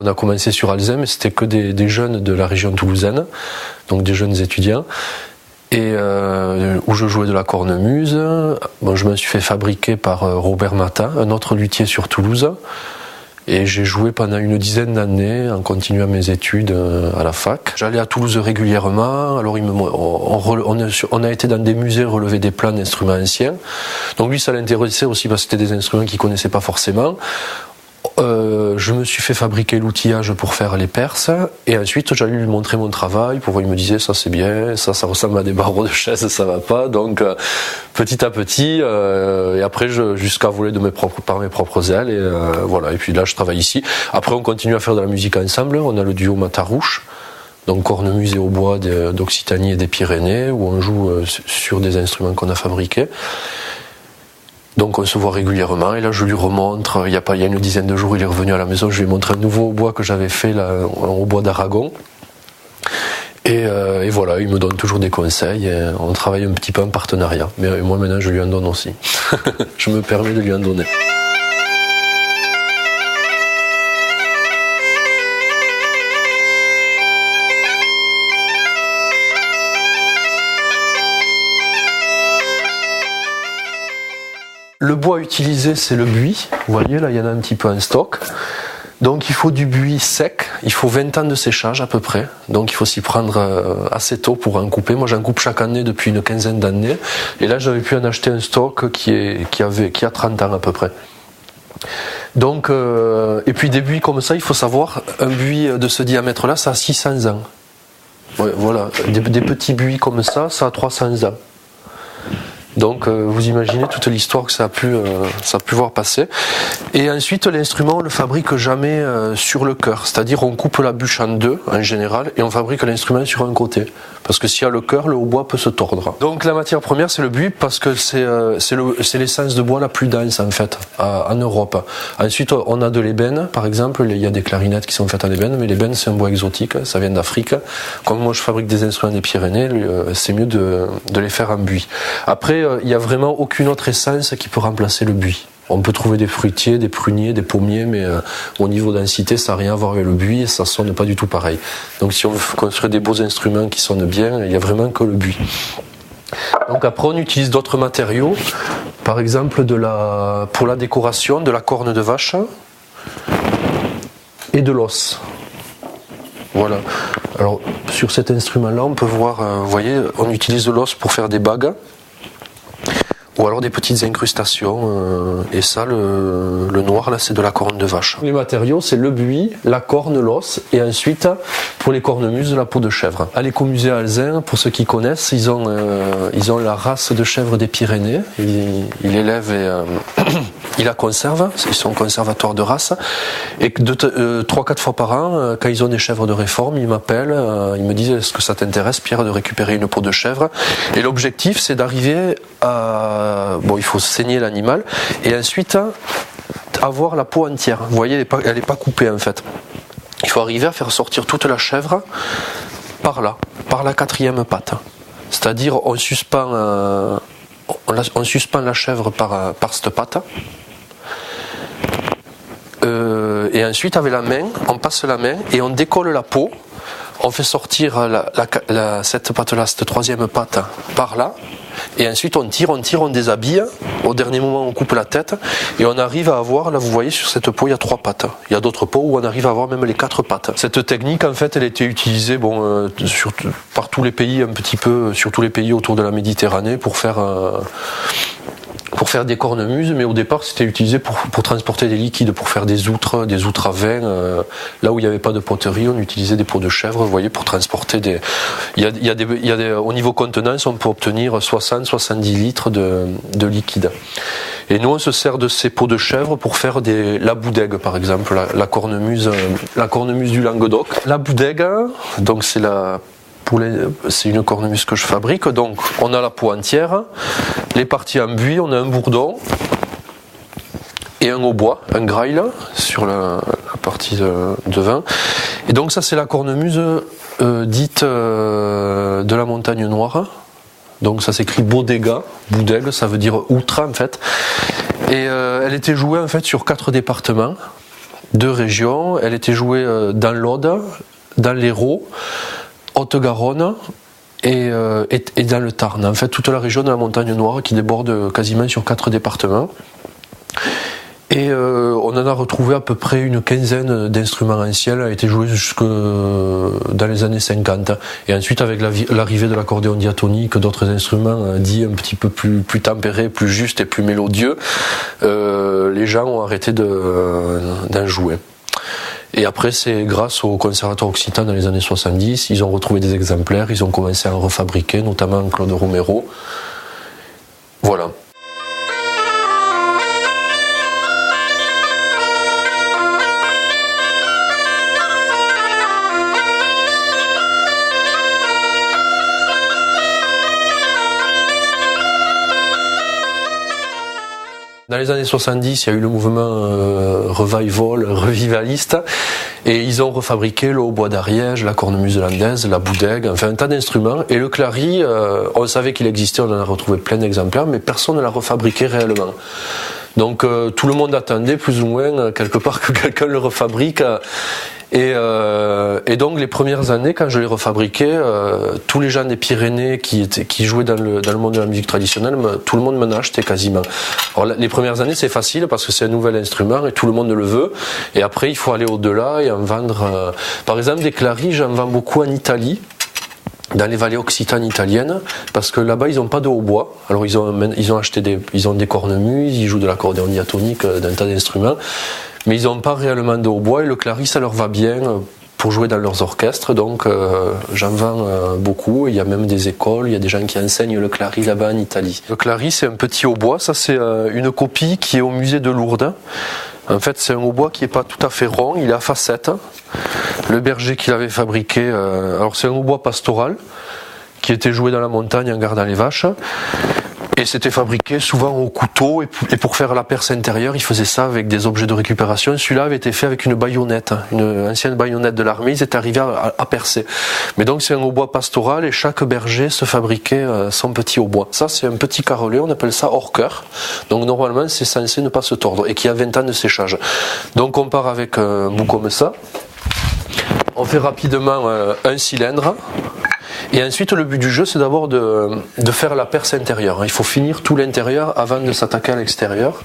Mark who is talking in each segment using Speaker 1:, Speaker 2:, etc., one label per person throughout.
Speaker 1: On a commencé sur Alzey, mais c'était que des jeunes de la région toulousaine, donc des jeunes étudiants. Et où je jouais de la cornemuse. Bon, je me suis fait fabriquer par Robert Matin, un autre luthier sur Toulouse. Et j'ai joué pendant une dizaine d'années en continuant mes études à la fac. J'allais à Toulouse régulièrement. Alors on a été dans des musées relever des plans d'instruments anciens. Donc lui, ça l'intéressait aussi parce que c'était des instruments qu'il connaissait pas forcément. Je me suis fait fabriquer l'outillage pour faire les perces et ensuite j'allais lui montrer mon travail pour voir, il me disait ça c'est bien, ça ressemble à des barreaux de chaise, ça va pas, donc petit à petit et après jusqu'à voler par mes propres ailes et voilà, et puis là je travaille ici. Après on continue à faire de la musique ensemble, on a le duo Matarouche, donc cornemuse et hautbois d'Occitanie et des Pyrénées, où on joue sur des instruments qu'on a fabriqués. Donc on se voit régulièrement et là je lui remontre, il y a une dizaine de jours il est revenu à la maison, je lui ai montré un nouveau hautbois que j'avais fait là, un hautbois d'Aragon et voilà, il me donne toujours des conseils et on travaille un petit peu en partenariat, mais moi maintenant je lui en donne aussi. Je me permets de lui en donner. Le bois utilisé, c'est le buis. Vous voyez, là, il y en a un petit peu en stock. Donc, il faut du buis sec. Il faut 20 ans de séchage à peu près. Donc, il faut s'y prendre assez tôt pour en couper. Moi, j'en coupe chaque année depuis une quinzaine d'années. Et là, j'avais pu en acheter un stock qui a 30 ans à peu près. Donc, et puis des buis comme ça, il faut savoir, un buis de ce diamètre-là, ça a 600 ans. Ouais, voilà, des petits buis comme ça a 300 ans. Donc vous imaginez toute l'histoire que ça a pu voir passer. Et ensuite l'instrument on le fabrique jamais sur le cœur, c'est-à-dire on coupe la bûche en deux en général et on fabrique l'instrument sur un côté. Parce que s'il y a le cœur, le hautbois peut se tordre. Donc la matière première c'est le buis parce que c'est l'essence de bois la plus dense en fait en Europe. Ensuite on a de l'ébène par exemple, il y a des clarinettes qui sont faites en ébène, mais l'ébène c'est un bois exotique, ça vient d'Afrique. Comme moi je fabrique des instruments des Pyrénées, c'est mieux de les faire en buis. Après il n'y a vraiment aucune autre essence qui peut remplacer le buis. On peut trouver des fruitiers, des pruniers, des pommiers, mais au niveau densité, ça n'a rien à voir avec le buis et ça ne sonne pas du tout pareil. Donc si on veut construire des beaux instruments qui sonnent bien, il n'y a vraiment que le buis. Donc après, on utilise d'autres matériaux, par exemple pour la décoration, de la corne de vache et de l'os. Voilà. Alors sur cet instrument-là, on peut voir, vous voyez, on utilise de l'os pour faire des bagues. Ou alors des petites incrustations, et ça, le noir, là, c'est de la corne de vache. Les matériaux, c'est le buis, la corne, l'os, et ensuite, pour les cornemuses, la peau de chèvre. À l'écomusée Alzey, pour ceux qui connaissent, ils ont la race de chèvre des Pyrénées. Ils l'élèvent et ils la conservent, ils sont conservateurs de race. Et 3-4 fois par an, quand ils ont des chèvres de réforme, ils m'appellent, ils me disent, est-ce que ça t'intéresse, Pierre, de récupérer une peau de chèvre? Et l'objectif, c'est d'arriver à... Bon, il faut saigner l'animal et ensuite avoir la peau entière. Vous voyez, elle n'est pas coupée en fait. Il faut arriver à faire sortir toute la chèvre par là, par la 4e patte. C'est-à-dire on suspend la chèvre par cette patte. Et ensuite avec la main, on passe la main et on décolle la peau. On fait sortir cette patte-là, cette 3e patte par là. Et ensuite on tire, on déshabille. Au dernier moment on coupe la tête et on arrive à avoir, là vous voyez sur cette peau il y a 3 pattes. Il y a d'autres peaux où on arrive à avoir même les 4 pattes. Cette technique en fait elle était utilisée par tous les pays, un petit peu sur tous les pays autour de la Méditerranée pour faire des cornemuses, mais au départ c'était utilisé pour transporter des liquides, pour faire des outres à vin. Là où il n'y avait pas de poterie, on utilisait des peaux de chèvre, vous voyez, pour transporter des... au niveau contenance, on peut obtenir 60-70 litres de liquide. Et nous on se sert de ces peaux de chèvre pour faire la boudègue par exemple, la cornemuse du Languedoc. La boudègue, donc c'est une cornemuse que je fabrique, donc on a la peau entière, les parties en buis, on a un bourdon et un hautbois, un graille sur la partie devant. Et donc ça c'est la cornemuse dite de la montagne noire. Donc ça s'écrit bodega, boudègue, ça veut dire outre en fait. Et elle était jouée en fait sur 4 départements. deux régions. Elle était jouée dans l'Aude, dans l'Hérault, Haute-Garonne et dans le Tarn. En fait, toute la région de la Montagne Noire qui déborde quasiment sur 4 départements. Et on en a retrouvé à peu près une quinzaine d'instruments anciens. Elle a été jouée jusque dans les années 50. Et ensuite, avec l'arrivée de l'accordéon diatonique, d'autres instruments dits un petit peu plus tempérés, plus justes et plus mélodieux, les gens ont arrêté d'en jouer. Et après, c'est grâce au Conservatoire Occitan dans les années 70, ils ont retrouvé des exemplaires, ils ont commencé à en refabriquer, notamment Claude Romero. Voilà. Dans les années 70, il y a eu le mouvement revivaliste, et ils ont refabriqué le hautbois d'Ariège, la cornemuse landaise, la boudègue, enfin un tas d'instruments. Et le clari, on savait qu'il existait, on en a retrouvé plein d'exemplaires, mais personne ne l'a refabriqué réellement. Donc tout le monde attendait plus ou moins quelque part que quelqu'un le refabrique. Et donc les premières années, quand je l'ai refabriqué, tous les gens des Pyrénées qui jouaient dans le monde de la musique traditionnelle, tout le monde m'en a acheté quasiment. Alors les premières années, c'est facile parce que c'est un nouvel instrument et tout le monde le veut. Et après, il faut aller au-delà et en vendre. Par exemple, des claris, j'en vends beaucoup en Italie, dans les vallées occitanes italiennes, parce que là-bas ils n'ont pas de hautbois. Alors ils ont acheté ils ont des cornemuses, ils jouent de l'accordéon diatonique, d'un tas d'instruments, mais ils n'ont pas réellement de hautbois, et le clari ça leur va bien pour jouer dans leurs orchestres. Donc j'en vends beaucoup. Il y a même des écoles, il y a des gens qui enseignent le clari là-bas en Italie. Le clari, c'est un petit hautbois, ça c'est une copie qui est au musée de Lourdes. En fait, c'est un hautbois qui n'est pas tout à fait rond, il est à facettes. Le berger qui l'avait fabriqué, alors c'est un hautbois pastoral qui était joué dans la montagne en gardant les vaches. Et c'était fabriqué souvent au couteau, et pour faire la perce intérieure, il faisait ça avec des objets de récupération. Celui-là avait été fait avec une baïonnette, une ancienne baïonnette de l'armée, ils étaient arrivés à percer. Mais donc c'est un hautbois pastoral, et chaque berger se fabriquait son petit hautbois. Ça c'est un petit carrelet, on appelle ça hors cœur. Donc normalement c'est censé ne pas se tordre, et qui a 20 ans de séchage. Donc on part avec un bout comme ça. On fait rapidement un cylindre. Et ensuite, le but du jeu, c'est d'abord de faire la perce intérieure. Il faut finir tout l'intérieur avant de s'attaquer à l'extérieur.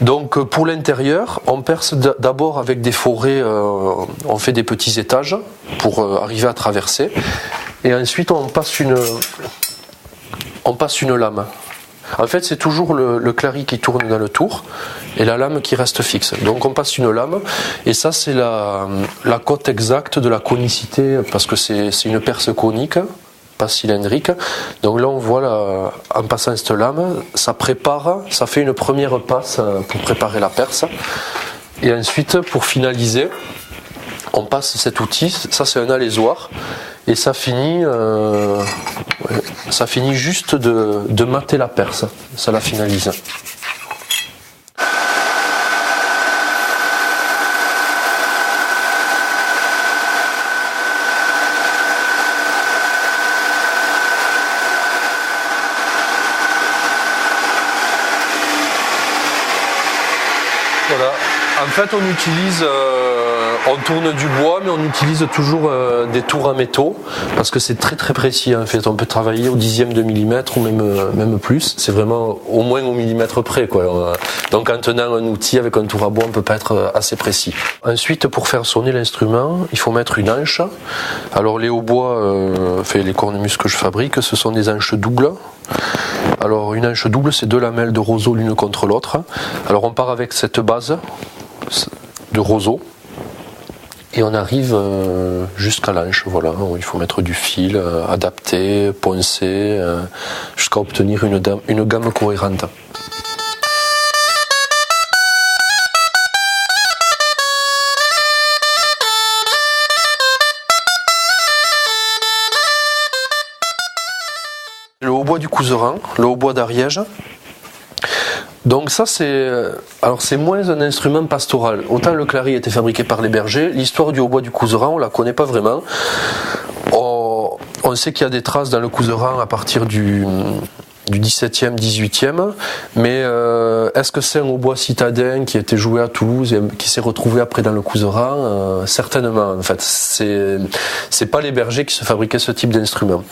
Speaker 1: Donc, pour l'intérieur, on perce d'abord avec des forêts, on fait des petits étages pour arriver à traverser. Et ensuite, on passe une lame. En fait, c'est toujours le clari qui tourne dans le tour et la lame qui reste fixe. Donc on passe une lame, et ça c'est la cote exacte de la conicité, parce que c'est une perce conique, pas cylindrique. Donc là on voit en passant cette lame, ça fait une première passe pour préparer la perce. Et ensuite, pour finaliser, on passe cet outil, ça c'est un alésoir, et ça finit juste de mater la perce, ça la finalise. Voilà. En fait, on tourne du bois, mais on utilise toujours des tours à métaux, parce que c'est très très précis. En fait, on peut travailler au dixième de millimètre ou même plus. C'est vraiment au moins au millimètre près, quoi. Donc, en tenant un outil avec un tour à bois, on peut pas être assez précis. Ensuite, pour faire sonner l'instrument, il faut mettre une anche. Alors, les hautbois, les cornemuses que je fabrique, ce sont des anches doubles. Alors, une anche double, c'est deux lamelles de roseau l'une contre l'autre. Alors, on part avec cette base de roseau, et on arrive jusqu'à l'anche. Voilà, il faut mettre du fil adapté, poncer, jusqu'à obtenir une gamme cohérente. Le hautbois du Couserans, le hautbois d'Ariège. Donc ça c'est moins un instrument pastoral. Autant le clari était fabriqué par les bergers, l'histoire du hautbois du Couserans on la connaît pas vraiment. On sait qu'il y a des traces dans le Couserans à partir du du 17e, 18e, mais est-ce que c'est un hautbois citadin qui a été joué à Toulouse et qui s'est retrouvé après dans le Couserans? Certainement, en fait. C'est pas les bergers qui se fabriquaient ce type d'instrument.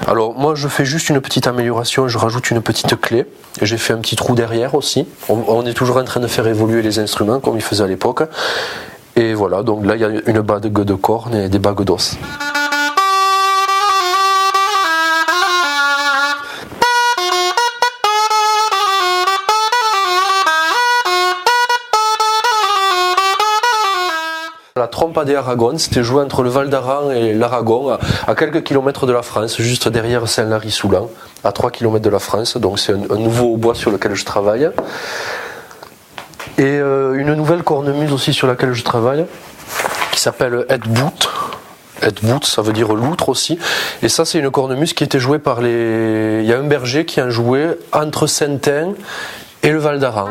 Speaker 1: Alors moi je fais juste une petite amélioration, je rajoute une petite clé, et j'ai fait un petit trou derrière aussi. On est toujours en train de faire évoluer les instruments comme ils faisaient à l'époque. Et voilà, donc là il y a une bague de cornes et des bagues d'os. La trompa des Aragon, c'était joué entre le Val d'Aran et l'Aragon, à quelques kilomètres de la France, juste derrière Saint-Lary-Soulan, à 3 kilomètres de la France. Donc c'est un nouveau hautbois sur lequel je travaille. Et une nouvelle cornemuse aussi sur laquelle je travaille, qui s'appelle Headboot. Headboot, ça veut dire loutre aussi. Et ça, c'est une cornemuse qui était jouée par les... Il y a un berger qui en jouait entre Saint-Ain et le Val d'Aran.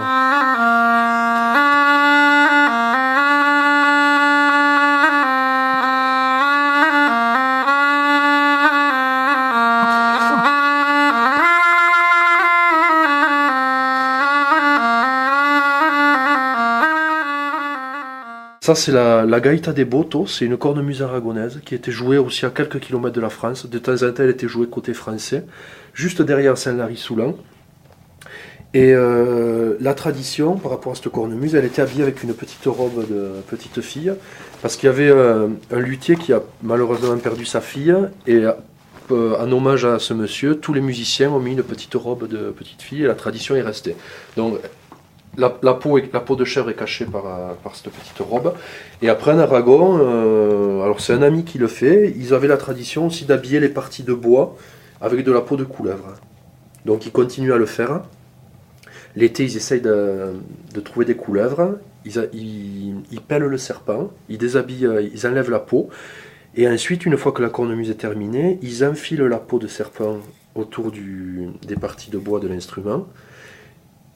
Speaker 1: Ça, c'est la gaita des Botos, c'est une cornemuse aragonaise qui était jouée aussi à quelques kilomètres de la France. De temps en temps, elle était jouée côté français, juste derrière Saint-Lary-Soulan. Et la tradition, par rapport à cette cornemuse, elle était habillée avec une petite robe de petite fille, parce qu'il y avait un luthier qui a malheureusement perdu sa fille, et en hommage à ce monsieur, tous les musiciens ont mis une petite robe de petite fille, et la tradition est restée. Donc, la peau de chèvre est cachée par cette petite robe. Et après en Aragon, alors c'est un ami qui le fait, ils avaient la tradition aussi d'habiller les parties de bois avec de la peau de couleuvre. Donc ils continuent à le faire. L'été, ils essayent de trouver des couleuvres, ils pèlent le serpent, ils déshabillent, ils enlèvent la peau. Et ensuite, une fois que la cornemuse est terminée, ils enfilent la peau de serpent autour des parties de bois de l'instrument.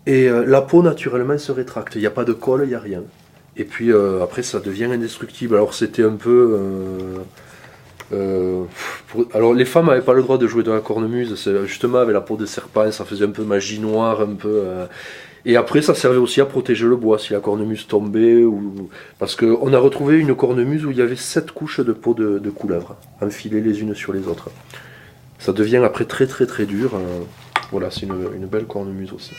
Speaker 1: Et la peau naturellement se rétracte, il n'y a pas de colle, il n'y a rien. Et puis après ça devient indestructible. Alors c'était un peu... Alors les femmes n'avaient pas le droit de jouer de la cornemuse, justement avec la peau de serpent, ça faisait un peu magie noire, un peu... Et après ça servait aussi à protéger le bois si la cornemuse tombait. Parce qu'on a retrouvé une cornemuse où il y avait 7 couches de peau de couleuvre, enfilées les unes sur les autres. Ça devient après très très très dur. Voilà, c'est une belle cornemuse aussi.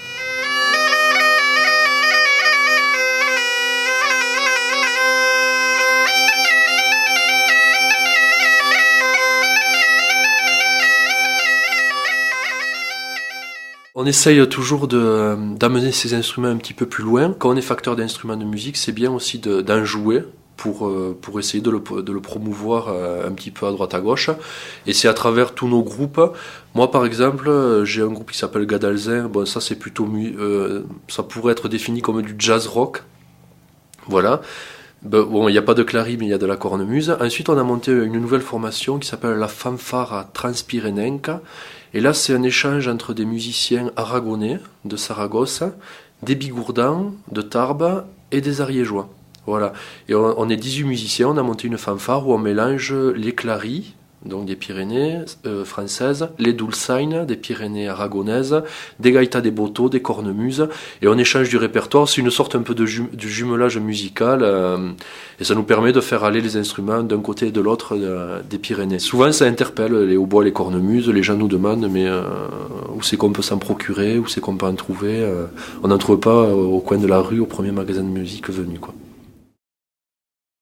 Speaker 1: On essaye toujours d'amener ces instruments un petit peu plus loin. Quand on est facteur d'instruments de musique, c'est bien aussi d'en jouer pour essayer de le promouvoir un petit peu à droite à gauche. Et c'est à travers tous nos groupes. Moi, par exemple, j'ai un groupe qui s'appelle Gadalzin. Bon, ça, c'est plutôt... ça pourrait être défini comme du jazz rock. Voilà. Bon, il n'y a pas de clari, mais il y a de la cornemuse. Ensuite, on a monté une nouvelle formation qui s'appelle la Fanfara Transpirenenca. Et là, c'est un échange entre des musiciens aragonais de Saragosse, des Bigourdans, de Tarbes et des Ariégeois. Voilà. Et on est 18 musiciens, on a monté une fanfare où on mélange les claris, donc des Pyrénées françaises, les dulcines, des Pyrénées aragonaises, des gaitas des Botos, des cornemuses, et on échange du répertoire. C'est une sorte un peu de jumelage musical, et ça nous permet de faire aller les instruments d'un côté et de l'autre des Pyrénées. Souvent ça interpelle les hautbois, les cornemuses, les gens nous demandent mais où c'est qu'on peut s'en procurer, où c'est qu'on peut en trouver. On n'en trouve pas au coin de la rue, au premier magasin de musique venu, quoi.